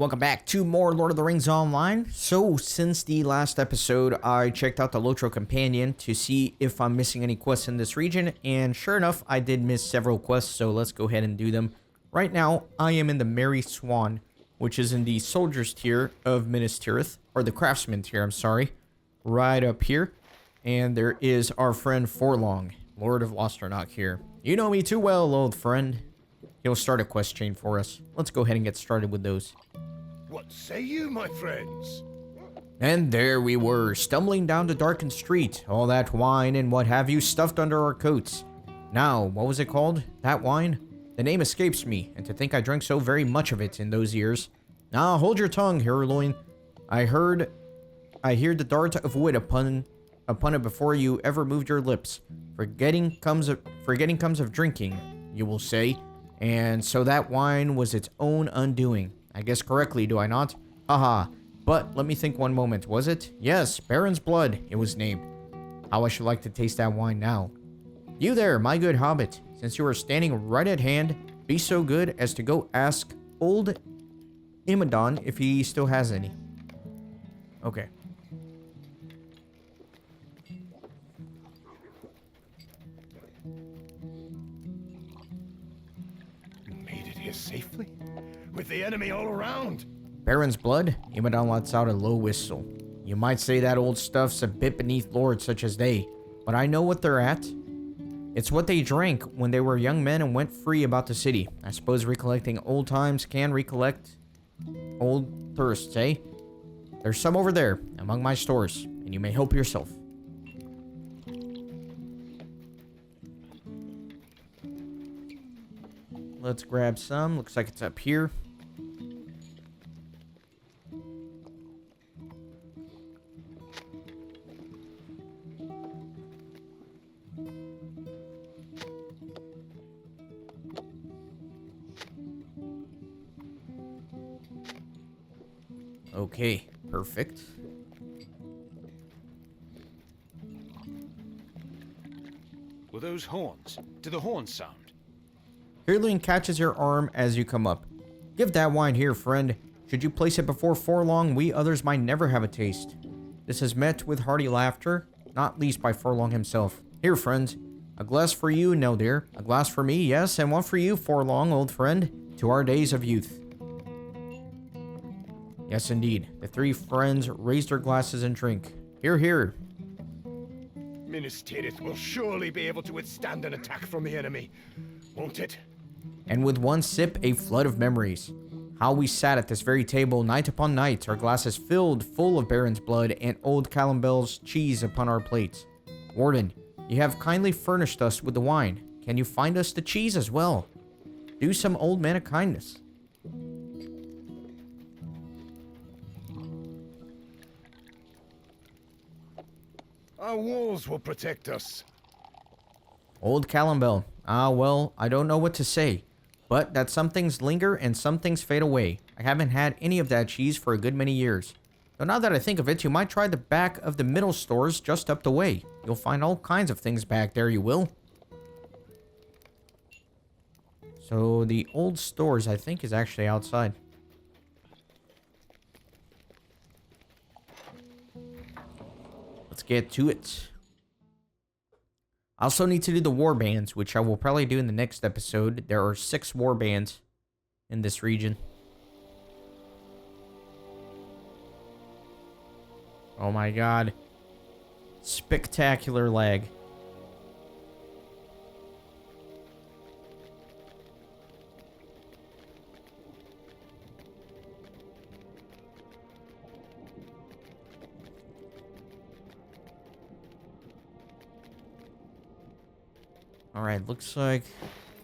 welcome back to more Lord of the Rings Online. So, since the last episode, I checked out the LOTRO companion to see if I'm missing any quests in this region, and sure enough, I did miss several quests, so let's go ahead and do them. Right now, I am in the Merry Swan, which is in the Soldiers tier of Minas Tirith, or the Craftsman tier, I'm sorry, right up here. And there is our friend Forlong, Lord of Lothernok here. You know me too well, old friend. He'll start a quest chain for us. Let's go ahead and get started with those. What say you, my friends? And there we were, stumbling down the darkened street. All that wine and what have you stuffed under our coats. Now, what was it called? That wine? The name escapes me, and to think I drank so very much of it in those years. Now, hold your tongue, Herloin. I hear the dart of wit upon it before you ever moved your lips. Forgetting comes of drinking, you will say. And so that wine was its own undoing. I guess correctly, do I not? Haha. But let me think one moment, was it? Yes, Baron's Blood, it was named. How I should like to taste that wine now. You there, my good hobbit. Since you are standing right at hand, be so good as to go ask Old Anórien if he still has any. Okay. Safely? With the enemy all around? Baron's Blood? Anórien lets out a low whistle. You might say that old stuff's a bit beneath lords such as they, but I know what they're at. It's what they drank when they were young men and went free about the city. I suppose recollecting old times can recollect old thirsts, eh? There's some over there, among my stores, and you may help yourself. Let's grab some. Looks like it's up here. Okay, perfect. Were those horns? Do the horns sound? Herloin catches your arm as you come up. Give that wine here, friend. Should you place it before Forlong, we others might never have a taste. This is met with hearty laughter, not least by Forlong himself. Here, friends. A glass for you, Nell dear. A glass for me, yes, and one for you, Forlong, old friend. To our days of youth. Yes, indeed. The three friends raise their glasses and drink. Here, here. Minas Tirith will surely be able to withstand an attack from the enemy, won't it? And with one sip, a flood of memories. How we sat at this very table night upon night, our glasses filled full of Baron's Blood and old Callambel's cheese upon our plates. Warden, you have kindly furnished us with the wine. Can you find us the cheese as well? Do some old man a kindness. Our walls will protect us. Old Callambel. Ah, well, I don't know what to say. But that some things linger and some things fade away. I haven't had any of that cheese for a good many years. So now that I think of it, you might try the back of the middle stores just up the way. You'll find all kinds of things back there, you will. So the old stores, I think, is actually outside. Let's get to it. I also need to do the war bands, which I will probably do in the next episode. There are 6 war bands in this region. Oh my god. Spectacular lag. Alright, looks like,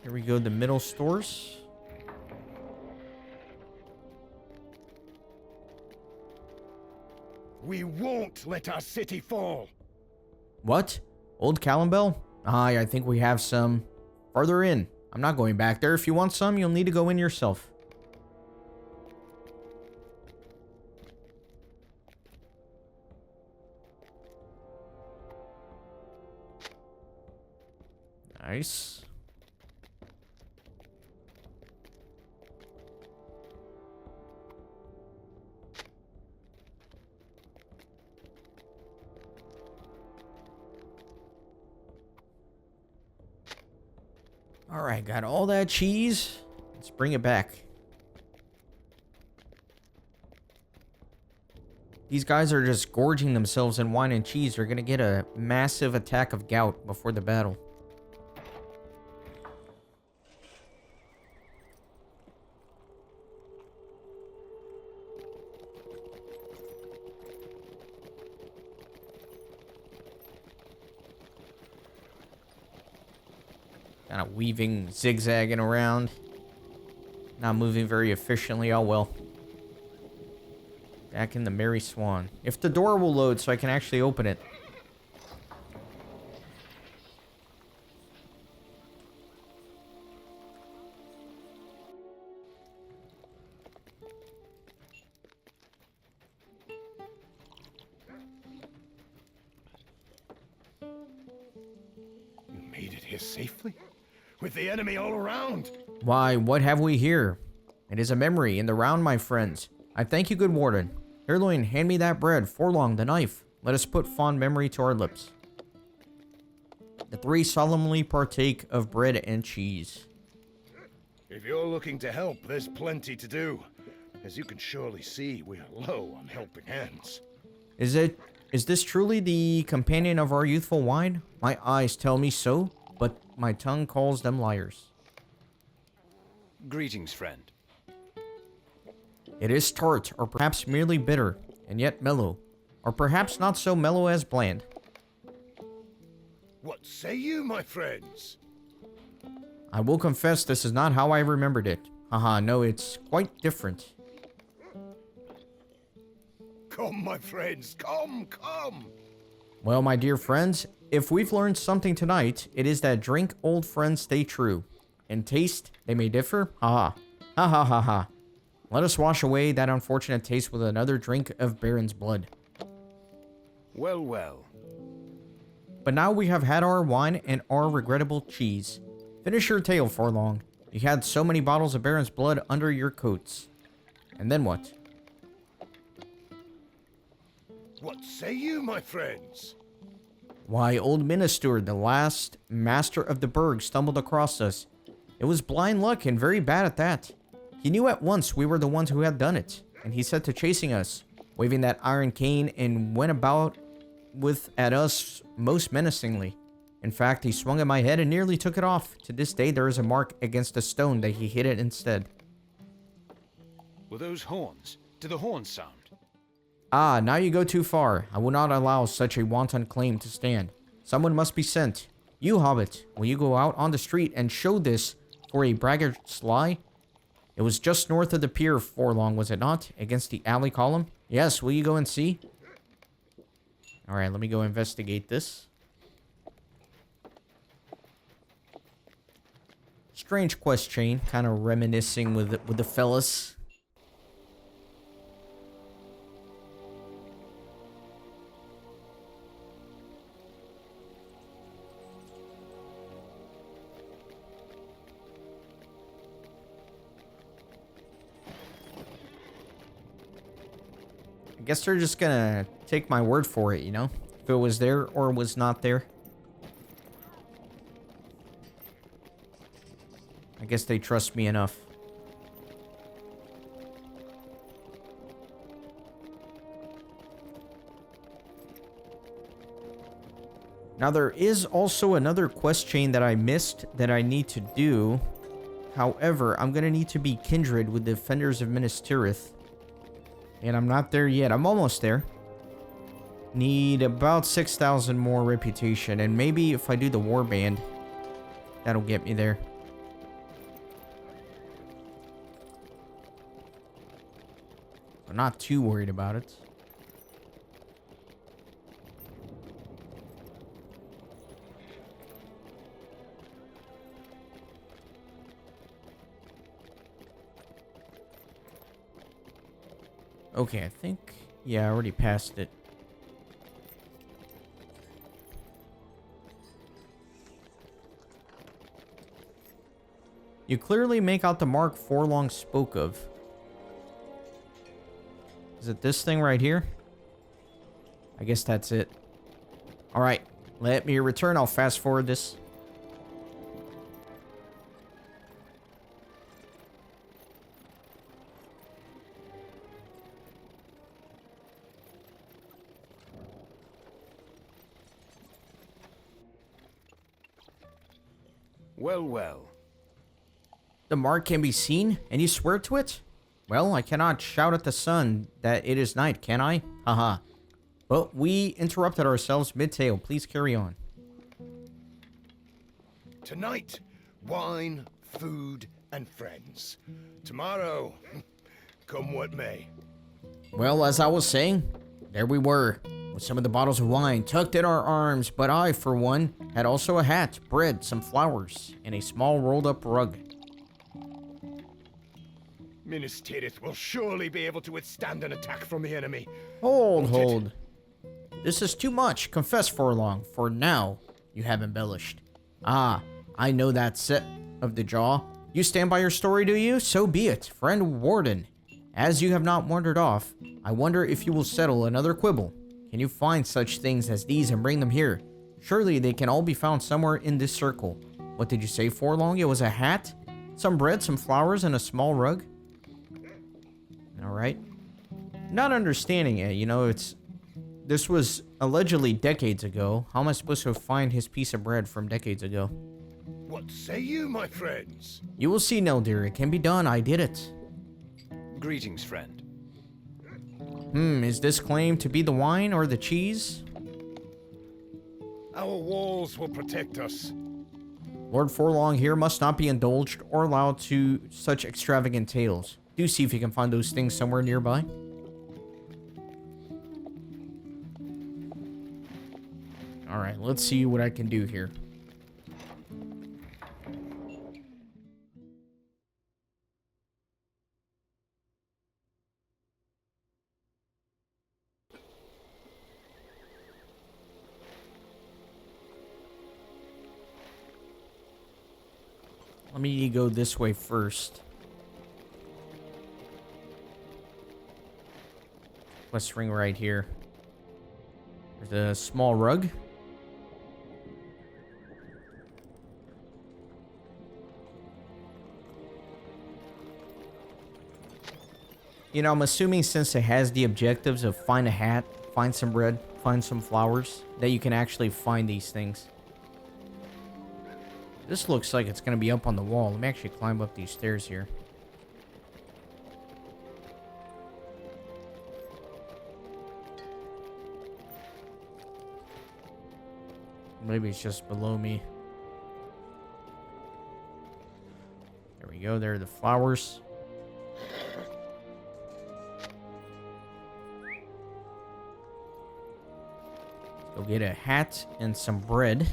here we go, the middle stores. We won't let our city fall. What? Old Callambel? Aye, I think we have some farther in. I'm not going back there. If you want some, you'll need to go in yourself. Nice. Alright, got all that cheese. Let's bring it back. These guys are just gorging themselves in wine and cheese. They're gonna get a massive attack of gout before the battle. Kind of weaving, zigzagging around. Not moving very efficiently. Oh well. Back in the Merry Swan. If the door will load so I can actually open it. You made it here safely? With the enemy all around? Why, what have we here? It is a memory in the round, my friends. I thank you, good warden. Erloin, hand me that bread. Forlong, the knife. Let us put fond memory to our lips. The three solemnly partake of bread and cheese. If you're looking to help, there's plenty to do. As you can surely see, we are low on helping hands. Is this truly the companion of our youthful wine? My eyes tell me so, but my tongue calls them liars. Greetings, friend. It is tart, or perhaps merely bitter, and yet mellow, or perhaps not so mellow as bland. What say you, my friends? I will confess this is not how I remembered it. Haha, no, it's quite different. Come, my friends, come, come! Well, my dear friends, if we've learned something tonight, it is that drink old friends stay true. In taste, they may differ. Haha. Ha ha ha ha. Let us wash away that unfortunate taste with another drink of Baron's blood. Well, well. But now we have had our wine and our regrettable cheese. Finish your tale, Forlong. You had so many bottles of Baron's blood under your coats. And then what? What say you, my friends? Why, old Minister, the last master of the burg, stumbled across us. It was blind luck and very bad at that. He knew at once we were the ones who had done it, and he set to chasing us, waving that iron cane, and went about at us most menacingly. In fact, he swung at my head and nearly took it off. To this day, there is a mark against a stone that he hit it instead. Were those horns? Do the horns sound? Ah, now you go too far. I will not allow such a wanton claim to stand. Someone must be sent. You, Hobbit, will you go out on the street and show this for a braggart's lie? It was just north of the pier, Forlong, was it not? Against the alley column? Yes, will you go and see? Alright, let me go investigate this. Strange quest chain, kind of reminiscing with the fellas. I guess they're just gonna take my word for it, you know? If it was there or was not there. I guess they trust me enough. Now there is also another quest chain that I missed that I need to do. However, I'm gonna need to be kindred with the Defenders of Minas Tirith. And I'm not there yet. I'm almost there. Need about 6,000 more reputation. And maybe if I do the warband, that'll get me there. I'm not too worried about it. Okay, I think... yeah, I already passed it. You clearly make out the mark Forlong spoke of. Is it this thing right here? I guess that's it. Alright, let me return. I'll fast forward this. Well, well. The mark can be seen, and you swear to it? Well, I cannot shout at the sun that it is night, can I? Haha. But we interrupted ourselves mid-tale. Please carry on. Tonight, wine, food, and friends. Tomorrow, come what may. Well, as I was saying, there we were, with some of the bottles of wine tucked in our arms, but I, for one, had also a hat, bread, some flowers, and a small rolled-up rug. Minas Tirith will surely be able to withstand an attack from the enemy. Hold. This is too much. Confess, Forlong, for now you have embellished. Ah, I know that set of the jaw. You stand by your story, do you? So be it, friend Warden. As you have not wandered off, I wonder if you will settle another quibble. Can you find such things as these and bring them here? Surely they can all be found somewhere in this circle. What did you say, Forlong? It was a hat? Some bread, some flowers, and a small rug? Alright. Not understanding it, you know, this was allegedly decades ago. How am I supposed to find his piece of bread from decades ago? What say you, my friends? You will see, Neldir. It can be done. I did it. Greetings, friend. Is this claim to be the wine or the cheese? Our walls will protect us. Lord Forlong here must not be indulged or allowed to such extravagant tales. Do see if you can find those things somewhere nearby. Alright, let's see what I can do here. Let me go this way first. West ring right here. There's a small rug. You know, I'm assuming since it has the objectives of find a hat, find some bread, find some flowers, that you can actually find these things. This looks like it's going to be up on the wall. Let me actually climb up these stairs here. Maybe it's just below me. There we go. There are the flowers. Go get a hat and some bread.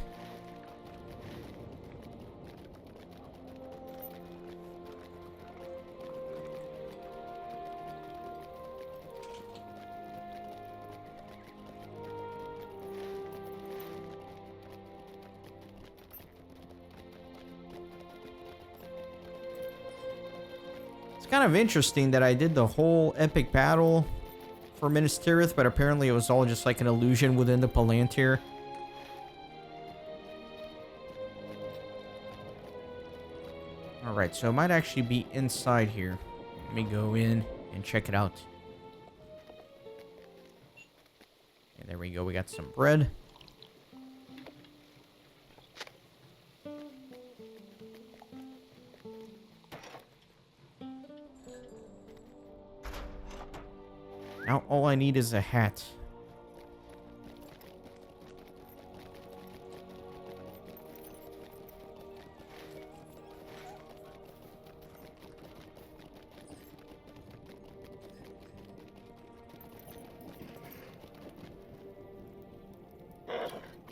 It's kind of interesting that I did the whole epic battle for Minas Tirith, but apparently it was all just like an illusion within the Palantir. Alright, so it might actually be inside here. Let me go in and check it out. And there we go, we got some bread. Now all I need is a hat.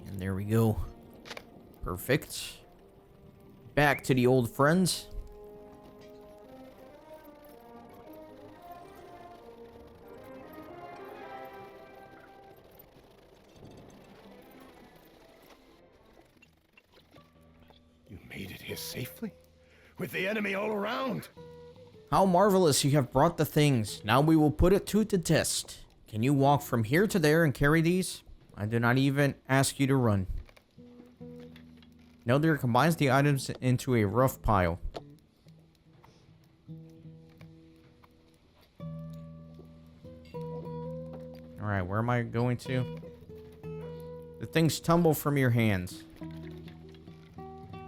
And there we go. Perfect. Back to the old friends. Made it here safely? With the enemy all around? How marvelous you have brought the things. Now we will put it to the test. Can you walk from here to there and carry these? I do not even ask you to run. Neldir combines the items into a rough pile. Alright, where am I going to? The things tumble from your hands.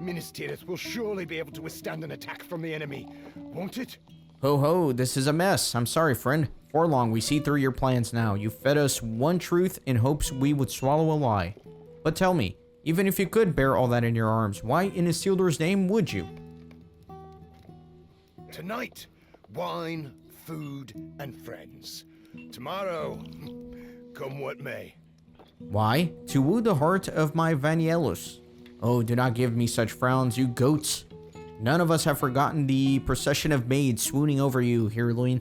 Minas Tirith will surely be able to withstand an attack from the enemy, won't it? Ho ho, this is a mess. I'm sorry, friend. For long, we see through your plans now. You fed us one truth in hopes we would swallow a lie. But tell me, even if you could bear all that in your arms, why in Isildur's name would you? Tonight, wine, food, and friends. Tomorrow, come what may. Why? To woo the heart of my Vanielos. Oh, do not give me such frowns, you goats. None of us have forgotten the procession of maids swooning over you, Heroine.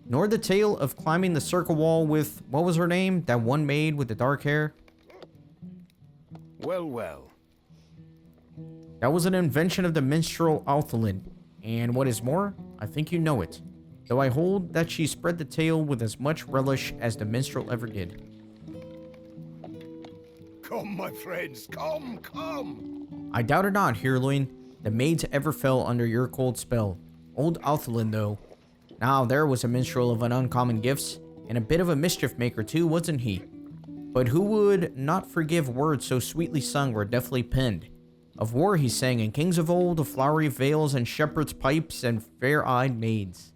Nor the tale of climbing the circle wall with, what was her name? That one maid with the dark hair? Well, well. That was an invention of the minstrel Althelin. And what is more, I think you know it. Though I hold that she spread the tale with as much relish as the minstrel ever did. Come, my friends, come! I doubt it not, Heroine. The maids ever fell under your cold spell. Old Althelin, though. Now, there was a minstrel of an uncommon gifts, and a bit of a mischief maker too, wasn't he? But who would not forgive words so sweetly sung or deftly penned? Of war he sang, and kings of old, of flowery veils, and shepherds' pipes, and fair-eyed maids.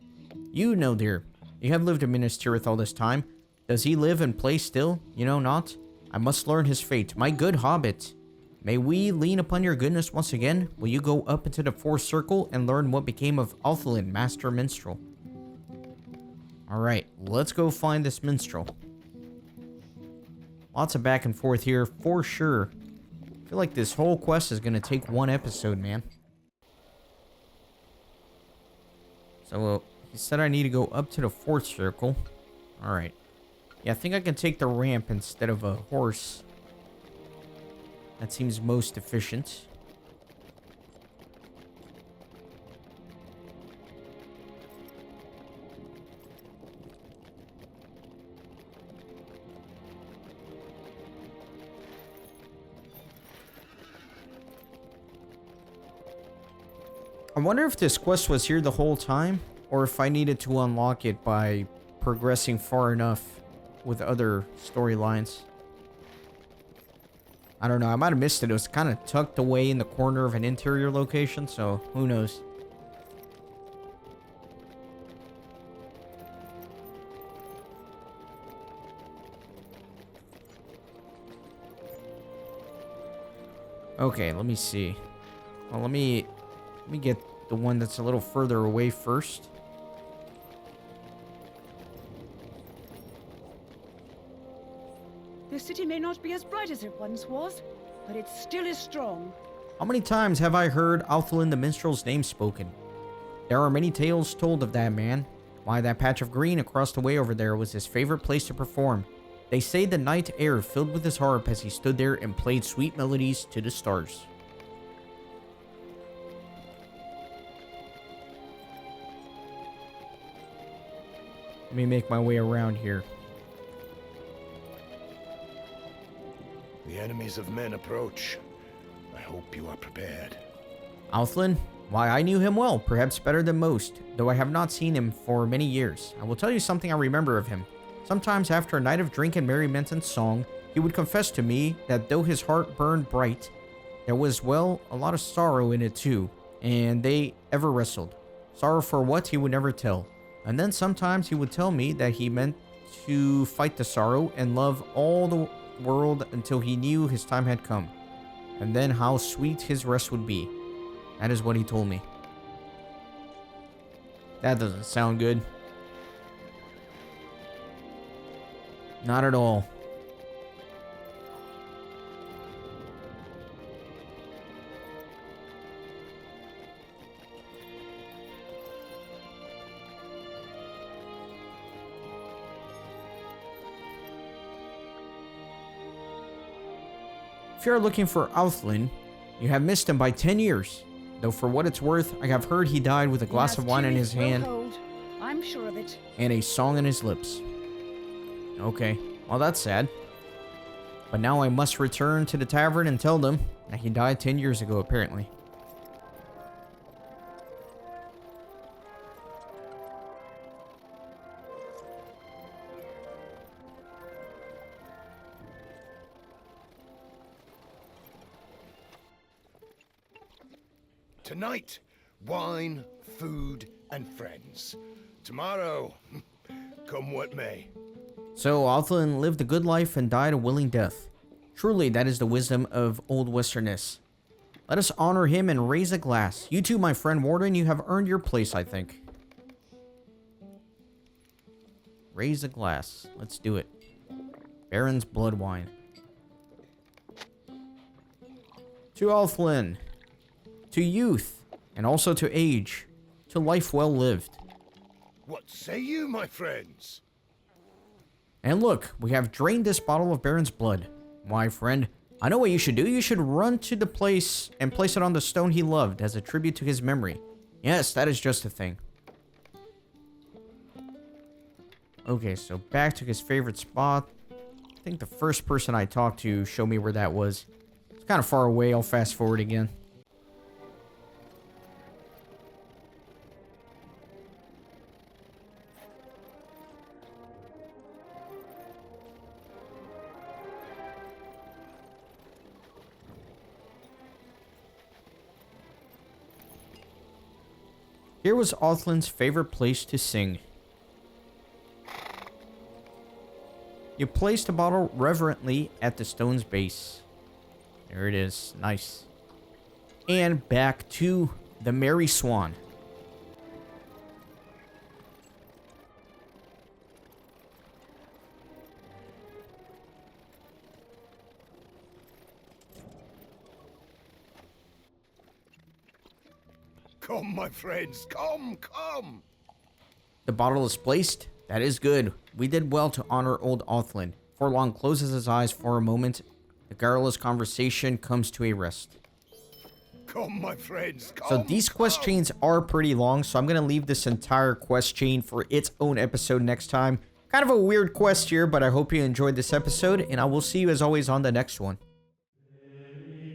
You know, dear, you have lived in Minas Tirith all this time. Does he live and play still? You know not? I must learn his fate, my good hobbit. May we lean upon your goodness once again? Will you go up into the fourth circle and learn what became of Althelin, Master Minstrel? Alright, let's go find this minstrel. Lots of back and forth here, for sure. I feel like this whole quest is going to take one episode, man. So, he said I need to go up to the fourth circle. Alright. Yeah, I think I can take the ramp instead of a horse. That seems most efficient. I wonder if this quest was here the whole time, or if I needed to unlock it by progressing far enough with other storylines. I don't know, I might have missed it. It was kind of tucked away in the corner of an interior location, so who knows. Okay, let me see. Well, let me get the one that's a little further away first. The city may not be as bright as it once was, but it still is strong. How many times have I heard Althelin the Minstrel's name spoken? There are many tales told of that man. Why, that patch of green across the way over there was his favorite place to perform. They say the night air filled with his harp as he stood there and played sweet melodies to the stars. Let me make my way around here. The enemies of men approach. I hope you are prepared. Althelin? Why, I knew him well, perhaps better than most, though I have not seen him for many years. I will tell you something I remember of him. Sometimes after a night of drink and merriment and song, he would confess to me that though his heart burned bright, there was, well, a lot of sorrow in it too, and they ever wrestled. Sorrow for what, he would never tell. And then sometimes he would tell me that he meant to fight the sorrow and love all the world until he knew his time had come. And then how sweet his rest would be. That is what he told me. That doesn't sound good. Not at all. If you're looking for Althelin, you have missed him by 10 years. Though for what it's worth, I have heard he died with a glass of wine in his hand I'm sure of it. and a song in his lips. Okay, well that's sad. But now I must return to the tavern and tell them that he died 10 years ago, apparently. Tonight, wine, food, and friends. Tomorrow, come what may. So Othlin lived a good life and died a willing death. Truly, that is the wisdom of Old Westerness. Let us honor him and raise a glass. You too, my friend Warden, you have earned your place, I think. Raise a glass. Let's do it. Baron's blood wine. To Othlin. To youth. And also to age. To life well lived. What say you, my friends? And look, we have drained this bottle of Baron's blood. My friend, I know what you should do. You should run to the place and place it on the stone he loved as a tribute to his memory. Yes, that is just the thing. Okay, so back to his favorite spot. I think the first person I talked to showed me where that was. It's kind of far away. I'll fast forward again. Here was Othlin's favorite place to sing. You place the bottle reverently at the stone's base. There it is. Nice. And back to the Merry Swan. Come, my friends, come, come! The bottle is placed. That is good. We did well to honor old Othlin. Forlong closes his eyes for a moment. The garrulous conversation comes to a rest. Come, my friends, come! So these quest chains are pretty long, so I'm going to leave this entire quest chain for its own episode next time. Kind of a weird quest here, but I hope you enjoyed this episode, and I will see you as always on the next one.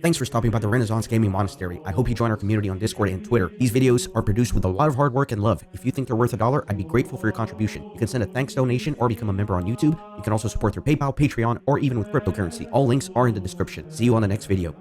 Thanks for stopping by the Renaissance Gaming Monastery. I hope you join our community on Discord and Twitter. These videos are produced with a lot of hard work and love. If you think they're worth $1, I'd be grateful for your contribution. You can send a thanks donation or become a member on YouTube. You can also support through PayPal, Patreon, or even with cryptocurrency. All links are in the description. See you on the next video.